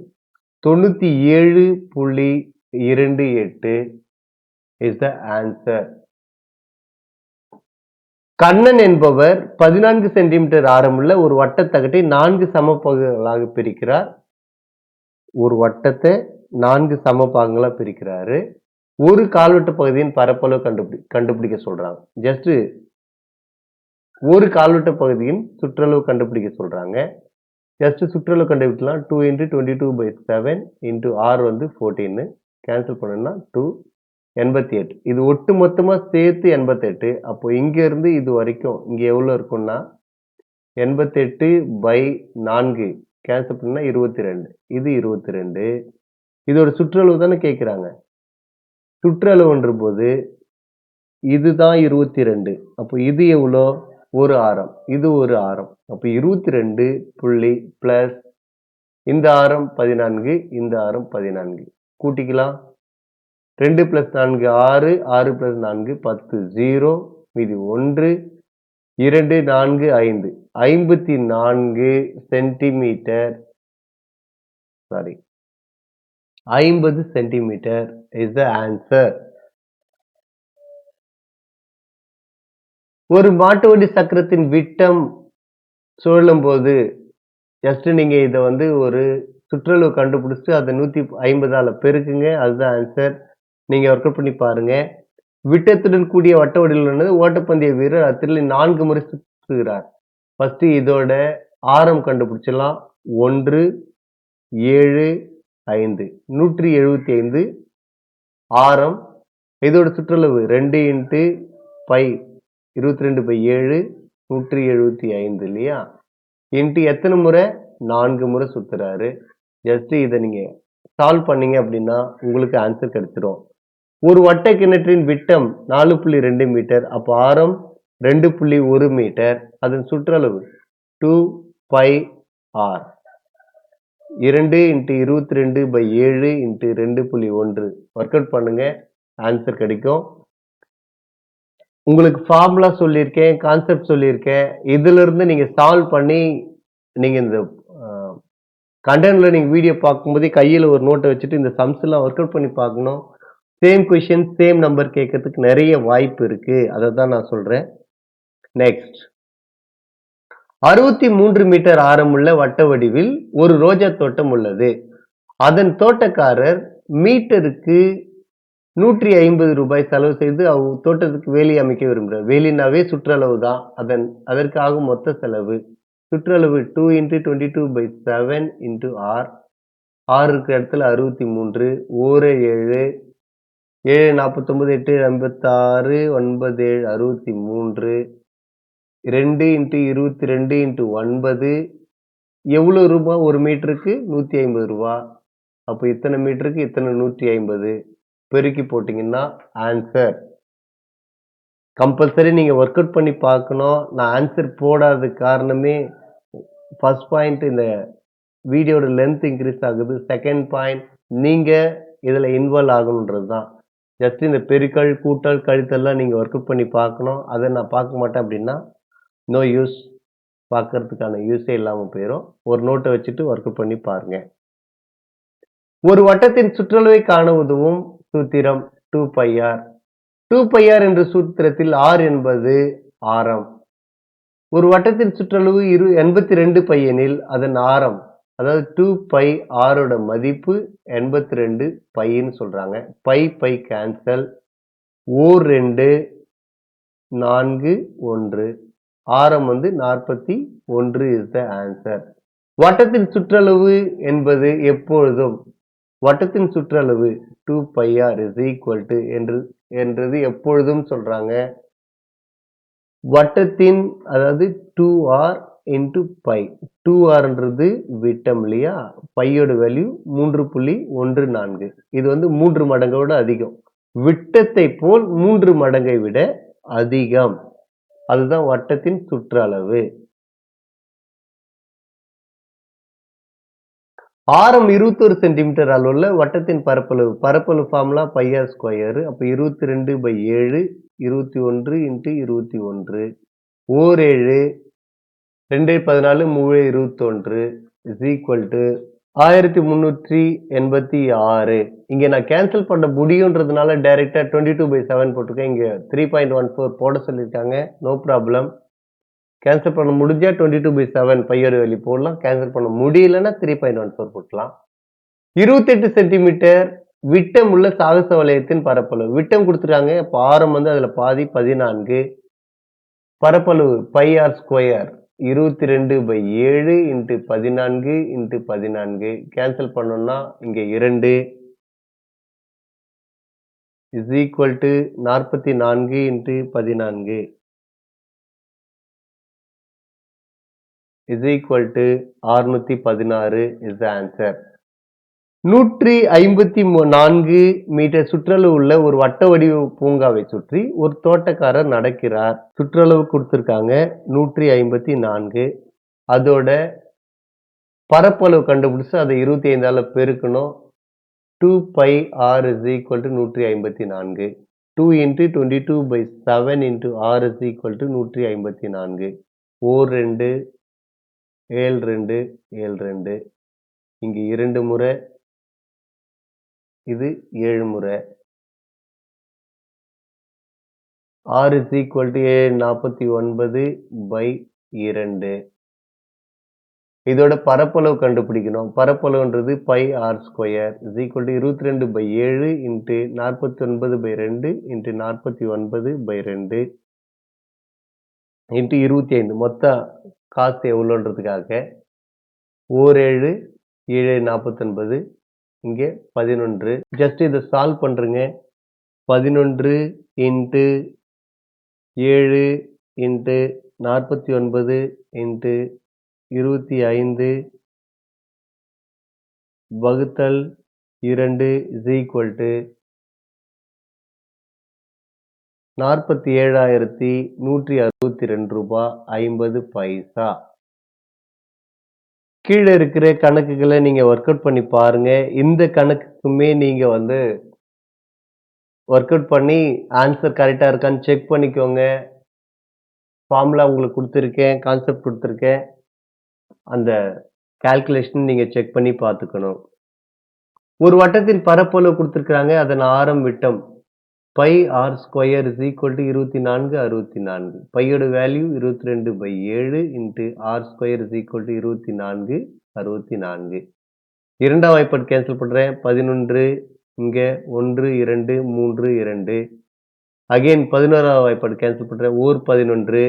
97.28 is the answer. கண்ணன் என்பவர் 14 சென்டிமீட்டர் ஆரமுள்ள ஒரு வட்டத்தகட்டை 4 சம பகுதிகளாக பிரிக்கிறார். ஒரு வட்டத்தை 4 சம பாகங்களா பிரிக்கிறாரு. ஒரு கால்வட்ட பகுதியின் பரப்பளவு கண்டுபிடிக்க சொல்றாங்க. ஜஸ்ட் ஒரு கால்வட்ட பகுதியின் சுற்றளவு கண்டுபிடிக்க சொல்றாங்க. ஜஸ்ட் சுற்றளவு கண்டுபிடிக்கலாம். 2 × 22/7 × r வந்து 14 கேன்சல் பண்ணா 2 88. இது ஒட்டு மொத்தமா சேர்த்து 88. அப்போ இங்க இருந்து இது வரைக்கும் இங்க எவ்வளவு இருக்கும்னா 88/4 கேன்சல் பண்ணா 22. இது 22. இதோட சுற்றளவு தானே கேட்கிறாங்க. சுற்றளவுன்ற போது இதுதான் 22. அப்போ இது எவ்வளோ? ஒரு ஆரம். இது ஒரு ஆரம். அப்போ 22 புள்ளி பிளஸ் இந்த ஆரம் 14, இந்த ஆரம் 14. கூட்டிக்கலாம். 2 + 4 6, 6 + 4 10 0 மீதி 1 2 4 5 54 centimetre 50 centimetre is the answer. ஒரு மாட்டு வண்டி சக்கரத்தின் விட்டம் சுழலும் போது ஜஸ்ட் நீங்க இதை வந்து ஒரு சுற்றளவு கண்டுபிடிச்சு அதை 150ஆல பெருக்குங்க. அதுதான் ஆன்சர். நீங்க ஒர்க் அவுட் பண்ணி பாருங்க. விட்டத்துடன் கூடிய வட்ட வடிவிலானது ஓட்டப்பந்தய வீரர் அத்திரில் 4 முறை சுற்றுகிறார். ஃபர்ஸ்ட் இதோட ஆரம் கண்டுபிடிச்சலாம். 1 7 5 175 ஆரம். இதோட சுற்றளவு 2 × பை 22/7 175 இல்லையா? இன்ட்டு எத்தனை முறை? 4 முறை சுத்துறாரு. ஜஸ்ட் இதை நீங்க சால்வ் பண்ணீங்க அப்படின்னா உங்களுக்கு ஆன்சர் கிடைச்சிடும். ஒரு வட்ட கிணற்றின் விட்டம் 4.2 மீட்டர். அப்போ ஆரம் 2.1 மீட்டர். அதன் சுற்றளவு 2πr. 2 × 22/7 × 2.1 ஒர்க் அவுட் பண்ணுங்க. ஆன்சர் கிடைக்கும். உங்களுக்கு ஃபார்முலா சொல்லியிருக்கேன், கான்செப்ட் சொல்லியிருக்கேன். இதுல இருந்து நீங்க சால்வ் பண்ணி நீங்க இந்த கண்டென்ட்ல நீங்க வீடியோ பார்க்கும்போது கையில ஒரு நோட்டை வச்சுட்டு இந்த சம்ஸ் எல்லாம் ஒர்க் அவுட் பண்ணி பார்க்கணும். சேம் கொஸ்டின் சேம் நம்பர் கேட்கறதுக்கு நிறைய வாய்ப்பு இருக்கு. அதை தான் நான் சொல்றேன். நெக்ஸ்ட் 63 மீட்டர் ஆரமுள்ள வட்ட வடிவில் ஒரு ரோஜா தோட்டம் உள்ளது. அதன் தோட்டக்காரர் மீட்டருக்கு 150 ரூபாய் செலவு செய்து தோட்டத்துக்கு வேலி அமைக்க விரும்புகிறார். வேலினாவே சுற்றளவு தான். அதற்காக மொத்த செலவு சுற்றளவு 2 × 22/7 × r. r இருக்க இடத்துல 63 1 7 7 49 8 86 9 7 63 2 × 22 × 9 எவ்வளவு ரூபாய்? ஒரு மீட்டருக்கு 150 ரூபாய். அப்போ இத்தனை மீட்டருக்கு இத்தனை 150 பெருக்கி போட்டீங்கன்னா ஆன்சர். கம்பல்சரி நீங்க ஒர்க் அவுட் பண்ணி பார்க்கணும். நான் ஆன்சர் போடாத காரணமே ஃபர்ஸ்ட் பாயிண்ட் இந்த வீடியோட லென்த் இன்க்ரீஸ் ஆகுது. செகண்ட் பாயிண்ட் நீங்க இதுல இன்வால்வ் ஆகணுன்றது தான். ஜஸ்ட் இந்த பெருக்கல் கூட்டல் கழித்தல்லாம் நீங்க ஒர்க் அவுட் பண்ணி பார்க்கணும். அதை நான் பார்க்க மாட்டேன் அப்படின்னா நோ யூஸ். பார்க்கறதுக்கான யூஸே இல்லாம போயிடும். ஒரு நோட்டை வச்சுட்டு ஒர்க் அவுட் பண்ணி பாருங்க. ஒரு வட்டத்தின் சுற்றளவை காண உதவும் சூத்திரம் 2πr. 2πr என்ற சூத்திரத்தில் r என்பது ஆரம். ஒரு வட்டத்தின் சுற்றளவு 82 π எனில் அதன் ஆரம் அதாவது 2πr ஓட மதிப்பு 82 πன்னு சொல்றாங்க. π கேன்சல். 2 4 1 ஆரம் வந்து 41 is the answer. வட்டத்தின் சுற்றளவு என்பது எப்பொழுதும் வட்டத்தின் சுற்றளவு 2πr is equal to என்றது எப்பொழுதும் சொல்றாங்க. வட்டத்தின் அதாவது 2r into π. 2rன்றது விட்டம் இல்லையா? பையோட வேல்யூ 3.14. இது வந்து 3 மடங்கோட அதிகம். விட்டத்தை போல் 3 மடங்கை விட அதிகம். அதுதான் வட்டத்தின் சுற்றளவு. ஆரம் 21 சென்டிமீட்டர் அளவுள்ள வட்டத்தின் பரப்பளவு. பரப்பளவு ஃபார்முலா பை ஆர் ஸ்கொயர். அப்ப 22/7 21 × 21. ஓர் 7 2 14 3 21 இஸ் ஈக்குவல் டு 1386. இங்க நான் கேன்சல் பண்ண முடியும்ன்றதுனால டைரக்டா 22/7 போட்டிருக்கேன். இங்க 3.14 போட சொல்லியிருக்காங்க. No problem. கேன்சல் பண்ண முடிஞ்சா 22/7 பையோட வேல்யூ போடலாம். கேன்சல் பண்ண முடியலன்னா 3.14 போட்டலாம். 28 சென்டிமீட்டர் விட்டம் உள்ள சாகச வளையத்தின் பரப்பளவு. விட்டம் கொடுத்துருக்காங்க. அப்ப ஆரம் வந்து அதுல பாதி 14. பரப்பளவு பை ஆர் ஸ்கொயர் 22/7 × 14 × 14. கேன்சல் பண்ணோம்னா இங்க 2 is equal to 44 × 14 is equal to 616 is the answer. 154 metre சுற்றளவு உள்ள ஒரு வட்ட வடிவ பூங்காவை சுற்றி ஒரு தோட்டக்காரர் நடக்கிறார். சுற்றளவு கொடுத்திருக்காங்க 154. அதோட பரப்பளவு கண்டுபிடிச்சு அதை 25ஆல பெருக்கணும். 2πr is equal to 154. 2 × 22/7 × r is equal to 154. ஓர் 2 7 2 7 2. இங்க 2 முறை, இது 7 முறை. r is equal to 49/2. இதோட பரப்பளவு கண்டுபிடிக்கணும். பரப்பளவுன்றது pi R square is equal to 22/7 × 49/2 × 49/2 × 25. மொத்த காசு எவ்வளோன்றதுக்காக ஓர் 7 7 49. இங்கே 11. ஜஸ்ட் இதை சால்வ் பண்றேங்க. 11 × 7 × 49 × 25 வகுத்தல் 2 is equal to 47,162 ரூபாய் 50 பைசா. கீழே இருக்கிற கணக்குகளை நீங்க ஒர்க் அவுட் பண்ணி பாருங்க. இந்த கணக்குக்குமே நீங்க வந்து ஒர்க் அவுட் பண்ணி ஆன்சர் கரெக்டா இருக்கான்னு செக் பண்ணிக்கோங்க. ஃபார்முலா உங்களுக்கு கொடுத்துருக்கேன், கான்செப்ட் கொடுத்துருக்கேன். அந்த கால்குலேஷன் நீங்க செக் பண்ணி பார்த்துக்கணும். ஒரு வட்டத்தின் பரப்பளவு கொடுத்துருக்காங்க. அதன் ஆரம் விட்டம் pi R square is equal to 24 64. பையோட value 22/7 × r square is equal to 24 64. இரண்டாம் வாய்ப்பாடு கேன்சல் பண்றேன். 11 இங்க 1 2 3 2. அகைன் 11ஆவது வாய்ப்பாடு கேன்சல் பண்றேன். ஓர் 11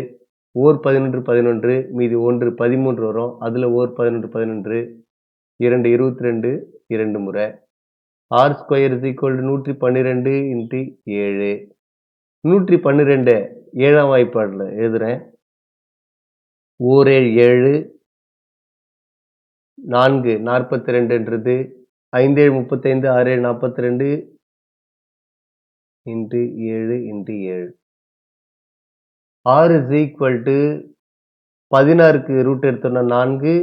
ஓர் 11 11 மீதி 1 13 வரும். அதுல ஓர் 11 11 2 22 2 முறை. R square is equal to 112 × 7. 112 ஏழாம் வாய்ப்பாடுல எழுதுறேன். ஓர் 7 4 42ன்றது 5 7 35 6 7 42 × 7 × 7. r is equal to 16க்கு ரூட் எடுத்தோம்னா 4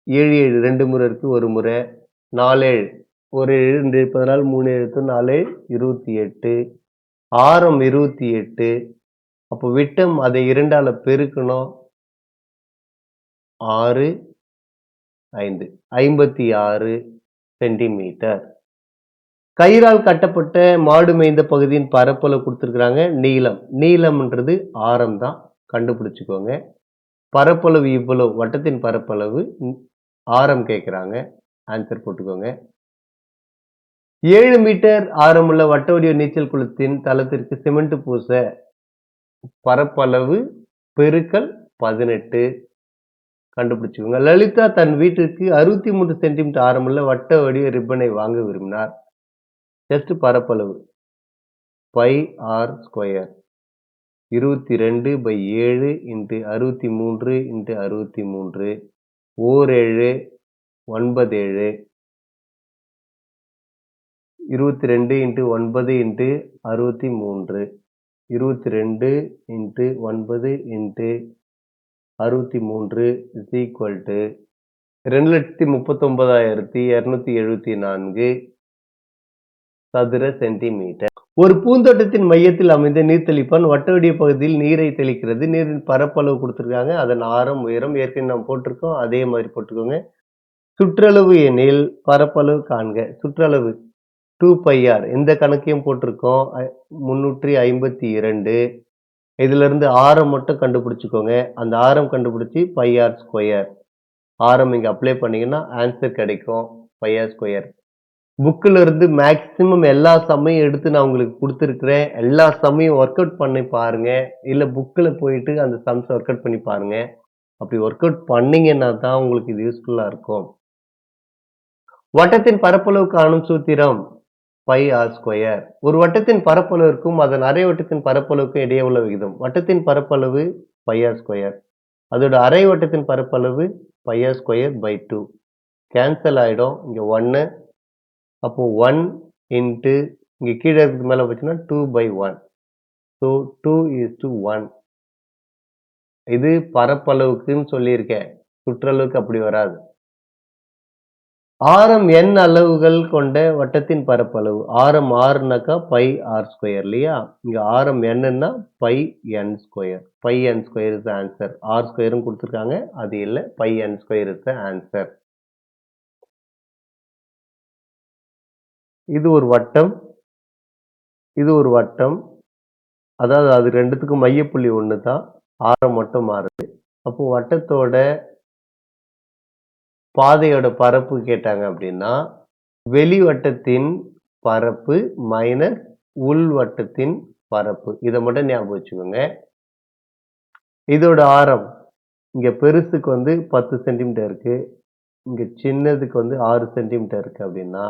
7 7 2 முறை இருக்கு, ஒரு முறை. 4 7 ஒரு 7 2 14 3 7 4 28. ஆரம் 28. அப்போ விட்டம் அதை 2ஆல பெருக்கணும். 6 5 56 சென்டிமீட்டர். கயிறால் கட்டப்பட்ட மாடு மேய்ந்த பகுதியின் பரப்பளவு கொடுத்துருக்காங்க. நீளம்ன்றது ஆரம் தான், கண்டுபிடிச்சுக்கோங்க. பரப்பளவு இவ்வளவு, வட்டத்தின் பரப்பளவு. ஆரம் கேட்குறாங்க, ஆன்சர் போட்டுக்கோங்க. 7 மீட்டர் ஆரமுள்ள வட்ட வடிவ நீச்சல் குளத்தின் தளத்திற்கு சிமெண்ட் பூச பரப்பளவு பெருக்கல் 18 கண்டுபிடிச்சுக்கோங்க. லலிதா தன் வீட்டிற்கு 63 சென்டிமீட்டர் ஆரமுள்ள வட்ட வடிவ ரிப்பனை வாங்க விரும்பினார். ஜஸ்ட் பரப்பளவு பை ஆர் ஸ்கொயர் 22/7 × 63 × 63. ஓர் 7 9 7 22 × 9 × 63. 22 into 9 into 63 is equal to 2,39,274 சதுர சென்டிமீட்டர். ஒரு பூந்தோட்டத்தின் மையத்தில் அமைந்த நீர்த்தெளிப்பான் வட்ட வடிவ பகுதியில் நீரை தெளிக்கிறது. நீரின் பரப்பளவு கொடுத்துருக்காங்க. அதன் ஆரம், உயரம் ஏற்கனவே நம்ம போட்டிருக்கோம். அதே மாதிரி போட்டுக்கோங்க. சுற்றளவு எனில் பரப்பளவு காண்க. சுற்றளவு 2πr. இந்த கணக்கையும் போட்டிருக்கோம். 352. இதுல இருந்து ஆரம் மட்டும் கண்டுபிடிச்சுக்கோங்க. அந்த ஆரம் கண்டுபிடிச்சி πr². ஆரம் இங்க அப்ளை பண்ணீங்கன்னா ஆன்சர் கிடைக்கும். πr². புக்கில் இருந்து மேக்சிமம் எல்லா சம்மையும் எடுத்து நான் உங்களுக்கு கொடுத்துருக்கிறேன். எல்லா சம்மையும் ஒர்க் அவுட் பண்ணி பாருங்க. இல்ல புக்கில் போயிட்டு அந்த சம்ஸ் ஒர்க் அவுட் பண்ணி பாருங்க. அப்படி ஒர்க் அவுட் பண்ணீங்கன்னா தான் உங்களுக்கு இது யூஸ்ஃபுல்லா இருக்கும். வட்டத்தின் பரப்பளவு காணும் சூத்திரம் πr². ஒரு வட்டத்தின் பரப்பளவிற்கும் அதன் அரை வட்டத்தின் பரப்பளவுக்கும் இடையே உள்ள விகிதம். வட்டத்தின் பரப்பளவு πr². அதோட அரை வட்டத்தின் பரப்பளவு πr²/2. கேன்சல் ஆயிடும். இங்க 1. அப்போ 1 இன்ட்டு இங்க கீழே இருக்கிறது மேல போச்சுன்னா 2/1. ஸோ 2:1. இது பரப்பளவுக்குன்னு சொல்லியிருக்கேன். சுற்றளவுக்கு அப்படி வராது. ஆரம் n அளவுகள் கொண்ட வட்டத்தின் பரப்பளவு. ஆரம் rனாக்கா πr² இல்லையா? இங்க ஆரம் nன்னா πn². πn² is the answer. r²ம் கொடுத்துருக்காங்க. அது இல்லை. πn² is the answer. இது ஒரு வட்டம். இது ஒரு வட்டம். அதாவது அது ரெண்டுத்துக்கும் மையப்புள்ளி ஒன்று தான். ஆரம் மட்டும் மாறுது. அப்போ வட்டத்தோட பாதையோட பரப்பு கேட்டாங்க அப்படின்னா வெளி வட்டத்தின் பரப்பு மைனஸ் உள் வட்டத்தின் பரப்பு. இதை மட்டும் ஞாபகம் வச்சுக்கோங்க. இதோட ஆரம் இங்க பெருசுக்கு வந்து 10 சென்டிமீட்டர் இருக்கு. இங்க சின்னதுக்கு வந்து 6 சென்டிமீட்டர் இருக்கு அப்படின்னா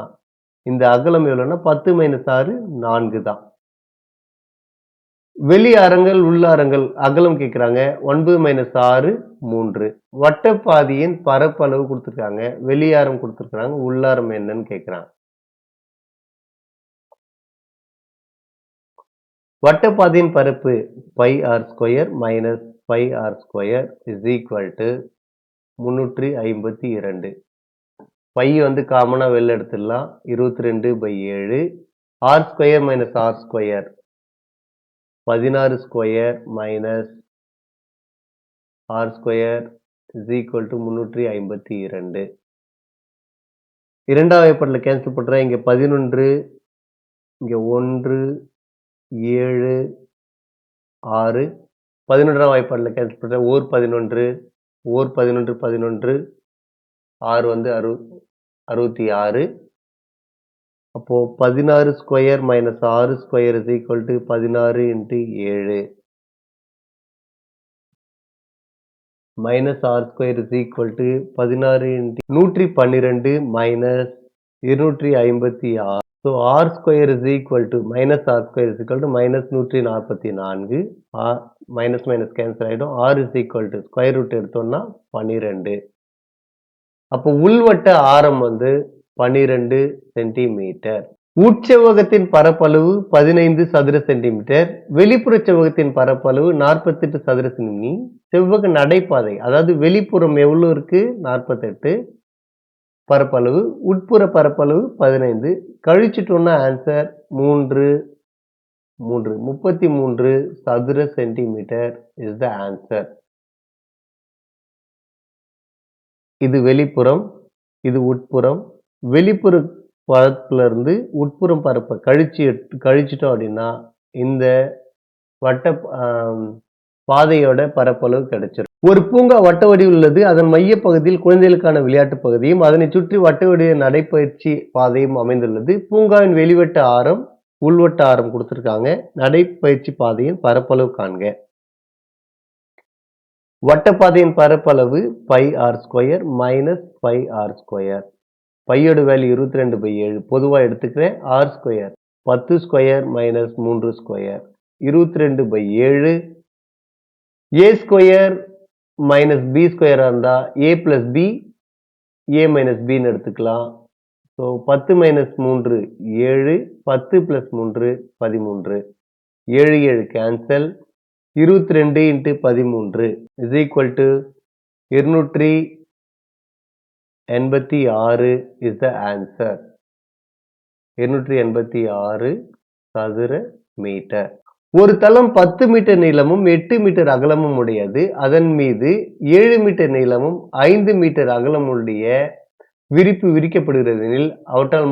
இந்த அகலம் எவ்வளோன்னா 10 - 6 4 தான். வெளி ஆரங்கள் உள்ளாரங்கள் அகலம் கேட்குறாங்க. 9 - 6 3. வட்டப்பாதையின் பரப்பளவு கொடுத்துருக்காங்க. வெளியாரம் கொடுத்துருக்காங்க. உள்ளாரம் என்னன்னு கேட்குறாங்க. வட்டப்பாதையின் பரப்பு πr² minus πr² is equal to 352. Pi வந்து காமனா வெளில எடுத்துடலாம். 22/7. r² minus r². 16² minus r² is equal to 352. இரண்டாவது வாய்ப்பாட்டில் கேன்சல் பண்ணுறேன். இங்கே 11, இங்கே 1, 7, 6. 11ஆம் வாய்ப்பாட்டில் கேன்சல் பண்ணுறேன். ஓர் 11, ஓர் 11, 11. 6 வந்து 66. அப்போ 16² minus 6² is equal to 16 × 7 minus r² is equal to 16 × 112 minus 256. So r² is equal to minus r² is equal to minus 144. Minus minus cancel ஆகிடும். r is equal to square root எடுத்தோம்னா 12. அப்போ உள்வட்ட ஆரம் வந்து 12 centimetre. உட்செவ்வகத்தின் பரப்பளவு 15 சதுர centimetre. வெளிப்புற செவ்வகத்தின் பரப்பளவு 48 சதுர சென்டிமீட்டர். செவ்வக நடைபாதை அதாவது வெளிப்புறம் எவ்வளோ இருக்கு? 48 பரப்பளவு. உட்புற பரப்பளவு 15. கழிச்சிட்டோம்னா ஆன்சர் 33 சதுர சென்டிமீட்டர் இஸ் த ஆன்சர். இது வெளிப்புறம், இது உட்புறம். வெளிப்புற பரப்புல இருந்து உட்புறம் பரப்பை கழிச்சிட்டோம் அப்படின்னா இந்த வட்ட பாதையோட பரப்பளவு கிடைச்சிடும். ஒரு பூங்கா வட்ட வடிவில் உள்ளது. அதன் மைய பகுதியில் குழந்தைகளுக்கான விளையாட்டு பகுதியும் அதனை சுற்றி வட்ட வடிவ நடைப்பயிற்சி பாதையும் அமைந்துள்ளது. பூங்காவின் வெளிவட்ட ஆரம், உள்வட்ட ஆரம் கொடுத்திருக்காங்க. நடைப்பயிற்சி பாதையின் பரப்பளவு காண்க. வட்டப்பாதையின் பரப்பளவு πr² மைனஸ் πr². பையோட வேல்யூ 22/7. பொதுவாக எடுத்துக்கிறேன். r². 10² minus 3². 22/7. a² minus b² இருந்தால் a + b, a - bன்னு எடுத்துக்கலாம். So 10 - 3 7, 10 + 3 13. 7 7 cancel. 22 into 13 is equal to 286 is the answer. 286 சதுர மீட்டர். ஒரு தளம் 10 மீட்டர் நீளமும் 8 மீட்டர் அகலமும் உடையது. அதன் மீது 7 மீட்டர் நீளமும் 5 மீட்டர் அகலமுடைய விரிப்பு விரிக்கப்படுகிறது எனில் அவற்றால்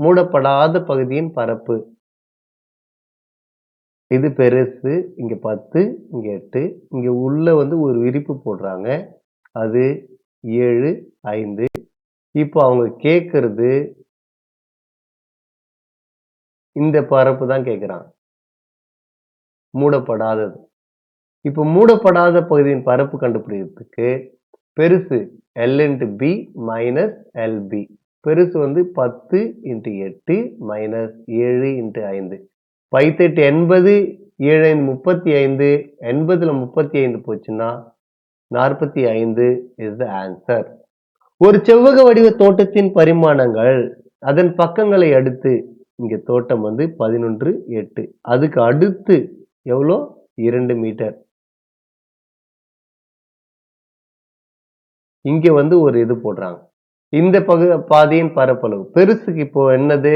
மூடப்படாத பகுதியின் பரப்பு. இது பெருசு, இங்க 10, இங்க 8, இங்க உள்ள ஒரு விரிப்பு போடுறாங்க. அது 7 5. இப்போ அவங்க கேட்கறது இந்த பரப்பு தான் கேட்கிறாங்க, மூடப்படாதது. இப்போ மூடப்படாத பகுதியின் பரப்பு கண்டுபிடிக்கிறதுக்கு பெருசு L into B minus LB. பெருசு 10 into 8 minus 7 into 5. 5 8 80, 7 5 35, 80ல 35 போச்சுன்னா 45 is the answer. ஒரு செவ்வக வடிவ தோட்டத்தின் பரிமாணங்கள் அதன் பக்கங்களை அடுத்து இங்க தோட்டம் 11 8, அதுக்கு அடுத்து எவ்வளோ 2 மீட்டர். இங்க ஒரு இது போடுறாங்க. இந்த பாதையின் பரப்பளவு பெருசுக்கு இப்போ என்னது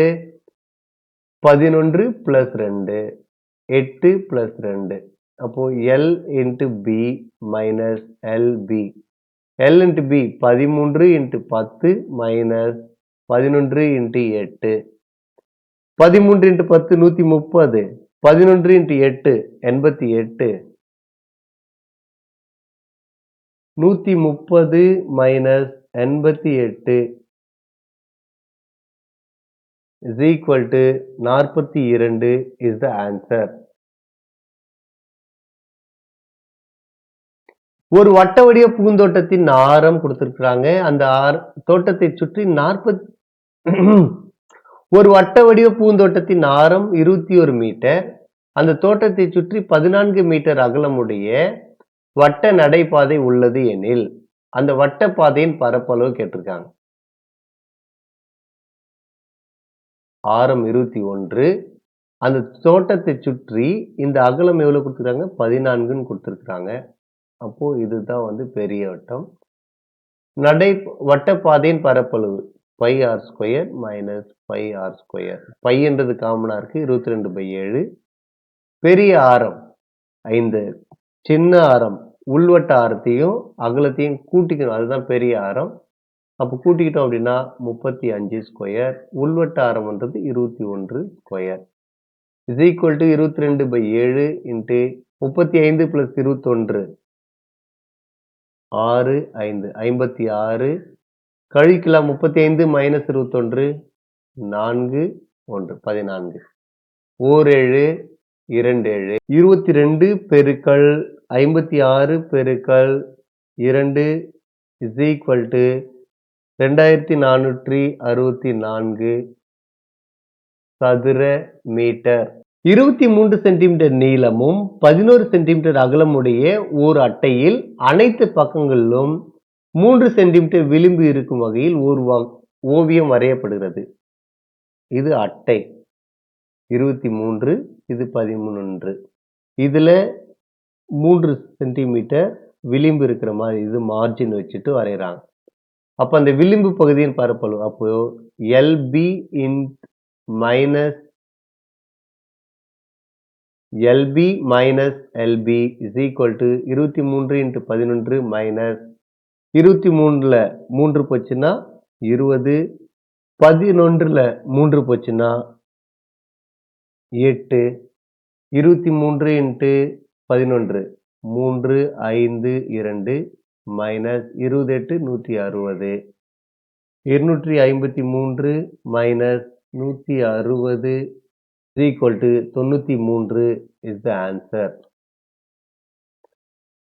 11 plus 2 8 plus 2. அப்போ L into B minus LB. L into B 13 into 10 minus 11 into 8. 13 into 10 130. 11 into 8 88. 130 minus 88 is equal to 42 is the answer. ஒரு வட்ட வடிவ பூந்தோட்டத்தின் ஆரம் கொடுத்திருக்கிறாங்க. அந்த தோட்டத்தை சுற்றி 40 ஒரு வட்ட வடிவ பூந்தோட்டத்தின் ஆரம் 21 மீட்டர். அந்த தோட்டத்தை சுற்றி 14 மீட்டர் அகலமுடைய வட்ட நடைபாதை உள்ளது எனில் அந்த வட்ட பாதையின் பரப்பளவு கேட்டிருக்காங்க. ஆரம் 21, அந்த தோட்டத்தை சுற்றி இந்த அகலம் எவ்வளவு கொடுத்துருக்காங்க 14ன்னு கொடுத்திருக்காங்க. அப்போ இதுதான் பெரிய வட்டம். வட்டப்பாதையின் பரப்பளவு pi R square minus pi R square. Pi என்றது காமனா இருக்கு, 22/7. பெரிய ஆரம் 5, சின்ன ஆரம் உள்வட்ட ஆரத்தையும் அகலத்தையும் கூட்டிக்கணும், அதுதான் பெரிய ஆரம். அப்போ கூட்டிக்கிட்டோம் அப்படின்னா 35 ஸ்கொயர். உள்வட்ட ஆரம்ன்றது 21 square is equal to 22/7 into 35 plus 21 6 5 56 கழிக்கலாம். 35 மைனஸ் 21 4 1 14 47 27 22 பெருக்கல் 56 பெருக்கல் 2 இஸ் ஈக்குவல் டு 2464 சதுர மீட்டர். 23 சென்டிமீட்டர் நீளமும் 11 சென்டிமீட்டர் அகலமுடைய ஓர் அட்டையில் அனைத்து பக்கங்களிலும் 3 சென்டிமீட்டர் விளிம்பு இருக்கும் வகையில் ஒரு ஓவியம் வரையப்படுகிறது. இது அட்டை 23, இது 13. இதுல 3 சென்டிமீட்டர் விளிம்பு இருக்கிற மாதிரி இது மார்ஜின் வச்சுட்டு வரைகிறாங்க. அப்ப அந்த விளிம்பு பகுதியின் பரப்பளவு அப்போ LB minus LB is equal to 23 into 11 minus 23ல 3 போச்சுன்னா 20, 11ல 3 போச்சுன்னா 8, 23 into 11 3 5 2 minus 28 160, 253 minus 160 is equal to 93 is the answer.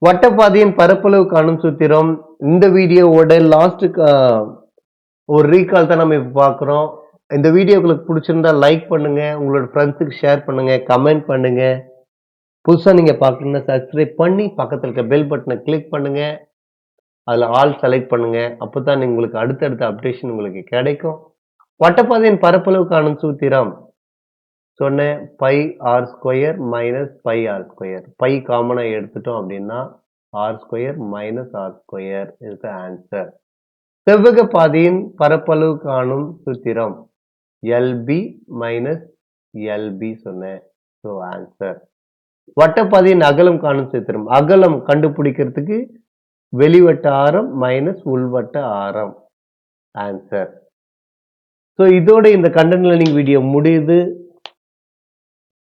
வட்டப்பாதையின் பரப்பளவு காணும் சூத்திரம். இந்த வீடியோவோட லாஸ்ட் ஒரு ரீகால் தான் நம்ம இப்ப பார்க்கிறோம். இந்த வீடியோ உங்களுக்கு பிடிச்சிருந்தா லைக் பண்ணுங்க, உங்களோட ஃப்ரெண்ட்ஸுக்கு ஷேர் பண்ணுங்க, கமெண்ட் பண்ணுங்க. புதுசா நீங்க பார்க்கணும்னா சப்ஸ்கிரைப் பண்ணி பக்கத்துல இருக்க பெல் பட்டனை கிளிக் பண்ணுங்க. அதுல ஆல் செலக்ட் பண்ணுங்க. அப்பதான் உங்களுக்கு அடுத்தடுத்த அப்டேஷன் உங்களுக்கு கிடைக்கும். வட்டப்பாதையின் பரப்பளவு காணும் சூத்திரம். சொன்னேன் pi R square minus pi R square. Pi காமனா எடுத்துட்டோம் அப்படின்னா r square minus r square is the answer. செவ்வக பாதையின் பரப்பளவு காணும் சூத்திரம் எல்பி மைனஸ் எல்பி சொன்னேன். So answer. வட்டப்பாதையின் அகலம் காணும் சூத்திரம். அகலம் கண்டுபிடிக்கிறதுக்கு வெளிவட்ட ஆரம் மைனஸ் உள்வட்ட ஆரம். ஆன்சர். ஸோ இதோட இந்த கண்டென்ட் லேர்னிங் வீடியோ முடியுது.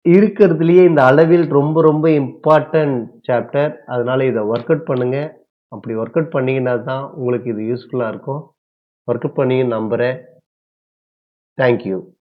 இருக்கிறதுலயே இந்த அளவில் ரொம்ப ரொம்ப இம்பார்ட்டன்ட் சாப்டர். அதனால இதை ஒர்க் அவுட் பண்ணுங்க. அப்படி ஒர்க் அவுட் பண்ணீங்கன்னா தான் உங்களுக்கு இது யூஸ்ஃபுல்லா இருக்கும். ஒர்க் அவுட் பண்ணி நம்புறேன். தேங்க்யூ.